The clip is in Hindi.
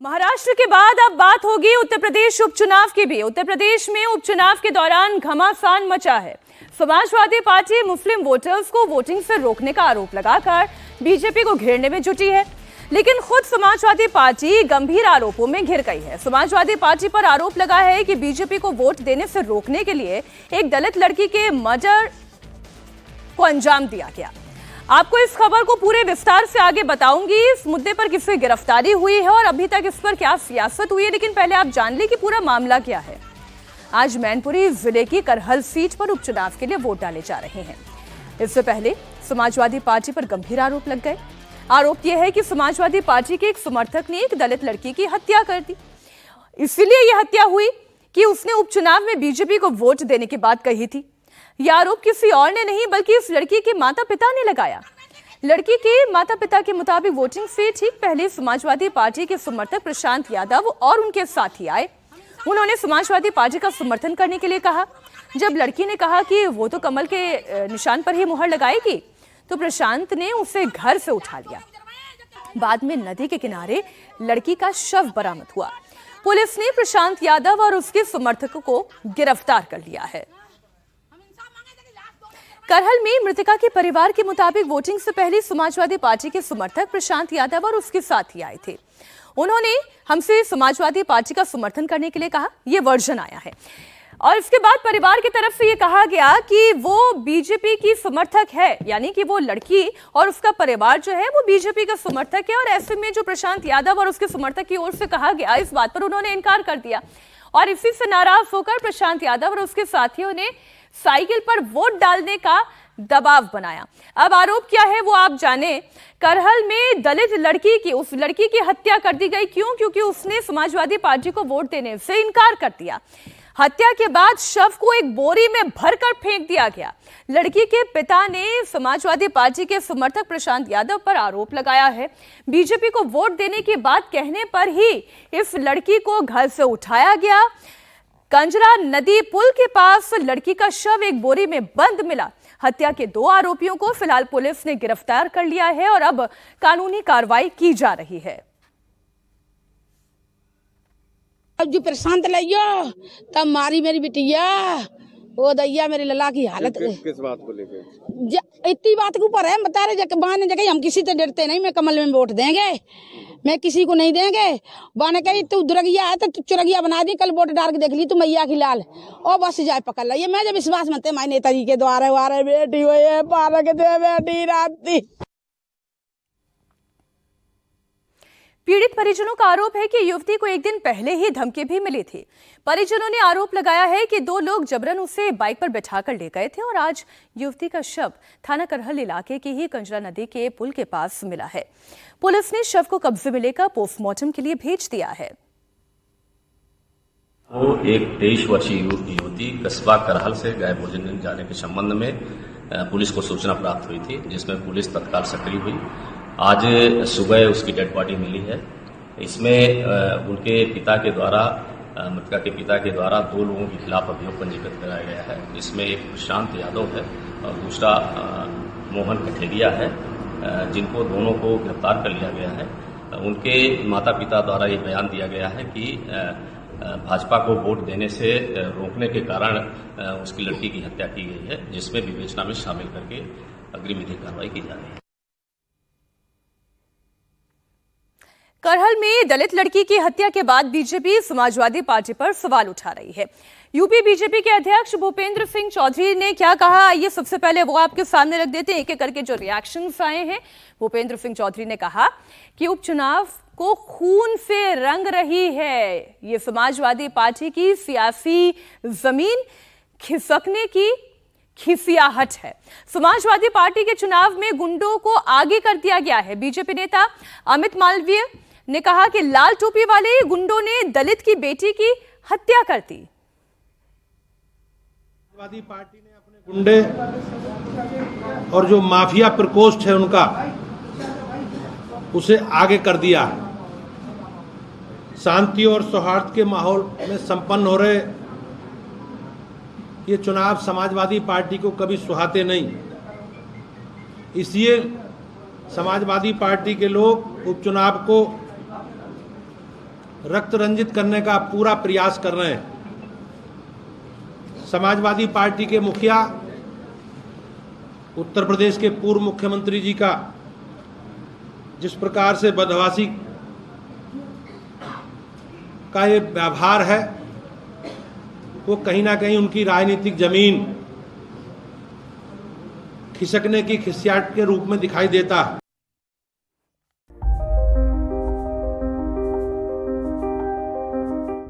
महाराष्ट्र के बाद अब बात होगी उत्तर प्रदेश उपचुनाव की भी। उत्तर प्रदेश में उपचुनाव के दौरान घमासान मचा है। समाजवादी पार्टी मुस्लिम वोटर्स को वोटिंग से रोकने का आरोप लगाकर बीजेपी को घेरने में जुटी है, लेकिन खुद समाजवादी पार्टी गंभीर आरोपों में घिर गई है। समाजवादी पार्टी पर आरोप लगा है कि बीजेपी को वोट देने से रोकने के लिए एक दलित लड़की के मर्डर को अंजाम दिया गया। आपको इस खबर को पूरे विस्तार से आगे बताऊंगी। इस मुद्दे पर किसकी गिरफ्तारी हुई है और अभी तक इस पर क्या सियासत हुई है, लेकिन पहले आप जान लें कि पूरा मामला क्या है। आज मैनपुरी जिले की करहल सीट पर उपचुनाव के लिए वोट डाले जा रहे हैं। इससे पहले समाजवादी पार्टी पर गंभीर आरोप लग गए। आरोप यह है कि समाजवादी पार्टी के एक समर्थक ने एक दलित लड़की की हत्या कर दी। इसीलिए यह हत्या हुई कि उसने उपचुनाव में बीजेपी को वोट देने की बात कही थी। यह आरोप किसी और ने नहीं बल्कि इस लड़की के माता पिता ने लगाया। लड़की के माता पिता के मुताबिक वोटिंग से ठीक पहले समाजवादी पार्टी के समर्थक प्रशांत यादव और उनके साथी आए। उन्होंने समाजवादी पार्टी का समर्थन करने के लिए कहा। जब लड़की ने कहा कि वो तो कमल के निशान पर ही मुहर लगाएगी, तो प्रशांत ने उसे घर से उठा लिया। बाद में नदी के किनारे लड़की का शव बरामद हुआ। पुलिस ने प्रशांत यादव और उसके समर्थकों को गिरफ्तार कर लिया है। करहल में मृतका के परिवार के मुताबिक वोटिंग से पहले समाजवादी पार्टी के समर्थक प्रशांत यादव और उसके साथी आए थे। उन्होंने हमसे समाजवादी पार्टी का समर्थन करने के लिए कहा। यह वर्जन आया है और इसके बाद परिवार की तरफ से यह कहा गया कि वो बीजेपी की समर्थक है, यानी कि वो लड़की और उसका परिवार जो है वो बीजेपी का समर्थक है। और ऐसे में जो प्रशांत यादव और उसके समर्थक की ओर से कहा गया, इस बात पर उन्होंने इनकार कर दिया और इसी से नाराज होकर प्रशांत यादव और उसके साथियों ने साइकिल पर वोट डालने का दबाव बनाया। अब आरोप क्या है वो आप जाने। करहल में दलित लड़की की उस लड़की की हत्या कर दी गई। क्यों? क्योंकि उसने समाजवादी पार्टी को वोट देने से इनकार कर दिया। हत्या के बाद शव को एक बोरी में भरकर फेंक दिया गया। लड़की के पिता ने समाजवादी पार्टी के समर्थक प्रशांत यादव पर आरोप लगाया है। बीजेपी को वोट देने की बात कहने पर ही इस लड़की को घर से उठाया गया। कंजरा नदी पुल के पास लड़की का शव एक बोरी में बंद मिला। हत्या के 2 आरोपियों को फिलहाल पुलिस ने गिरफ्तार कर लिया है और अब कानूनी कार्रवाई की जा रही है। अब जो प्रशांत लियो तब मारी मेरी बिटिया, ओ दैया मेरे लला की हालत। किस बात को लेकर? इतनी बात के ऊपर है, बता रहे बाने जगह हम किसी से डरते नहीं। मैं कमल में वोट देंगे, मैं किसी को नहीं देंगे। बाने कही तू दुरगिया है तो तू चुरगिया बना दी। कल वोट डाल के देख ली तू मैया की लाल और बस जाए पकड़ ली। मैं जब विश्वास मनते माय नेताजी के द्वारे वारे बेटी हुए पारक दे बेटी राती। पीड़ित परिजनों का आरोप है कि युवती को एक दिन पहले ही धमकी भी मिली थी। परिजनों ने आरोप लगाया है कि 2 लोग जबरन उसे बाइक पर बिठाकर ले गए थे और आज युवती का शव थाना करहल इलाके की ही कंजरा नदी के पुल के पास मिला है। पुलिस ने शव को कब्जे में लेकर पोस्टमार्टम के लिए भेज दिया है। वो एक 23 वर्षीय युवती कस्बा करहल से गाय भोजन जाने के संबंध में पुलिस को सूचना प्राप्त हुई थी, जिसमें पुलिस तत्काल सक्रिय हुई। आज सुबह उसकी डेड बॉडी मिली है। इसमें उनके पिता के द्वारा मृतका के पिता के द्वारा 2 लोगों के खिलाफ अभियोग पंजीकृत कराया गया है। इसमें एक प्रशांत यादव है और दूसरा मोहन कठेरिया है, जिनको दोनों को गिरफ्तार कर लिया गया है। उनके माता पिता द्वारा ये बयान दिया गया है कि भाजपा को वोट देने से रोकने के कारण उसकी लड़की की हत्या की गई है, जिसमें विवेचना में शामिल करके अग्रिम विधिक कार्रवाई की जा रही है। करहल में दलित लड़की की हत्या के बाद बीजेपी समाजवादी पार्टी पर सवाल उठा रही है। यूपी बीजेपी के अध्यक्ष भूपेंद्र सिंह चौधरी ने क्या कहा, आइए सबसे पहले वो आपके सामने रख देते हैं। एक एक करके जो रिएक्शंस आए हैं। भूपेंद्र सिंह चौधरी ने कहा कि उपचुनाव को खून से रंग रही है। ये समाजवादी पार्टी की सियासी जमीन खिसकने की खिसियाहट है। समाजवादी पार्टी के चुनाव में गुंडों को आगे कर दिया गया है। बीजेपी नेता अमित मालवीय ने कहा कि लाल टोपी वाले गुंडों ने दलित की बेटी की हत्या कर दी। समाजवादी पार्टी ने अपने गुंडे और जो माफिया प्रकोष्ठ है उनका उसे आगे कर दिया। शांति और सौहार्द के माहौल में संपन्न हो रहे ये चुनाव समाजवादी पार्टी को कभी सुहाते नहीं। इसलिए समाजवादी पार्टी के लोग उपचुनाव को रक्त रंजित करने का पूरा प्रयास कर रहे हैं। समाजवादी पार्टी के मुखिया, उत्तर प्रदेश के पूर्व मुख्यमंत्री जी का जिस प्रकार से बदहवासी का ये व्यवहार है, वो कहीं ना कहीं उनकी राजनीतिक जमीन खिसकने की खिसियाट के रूप में दिखाई देता है।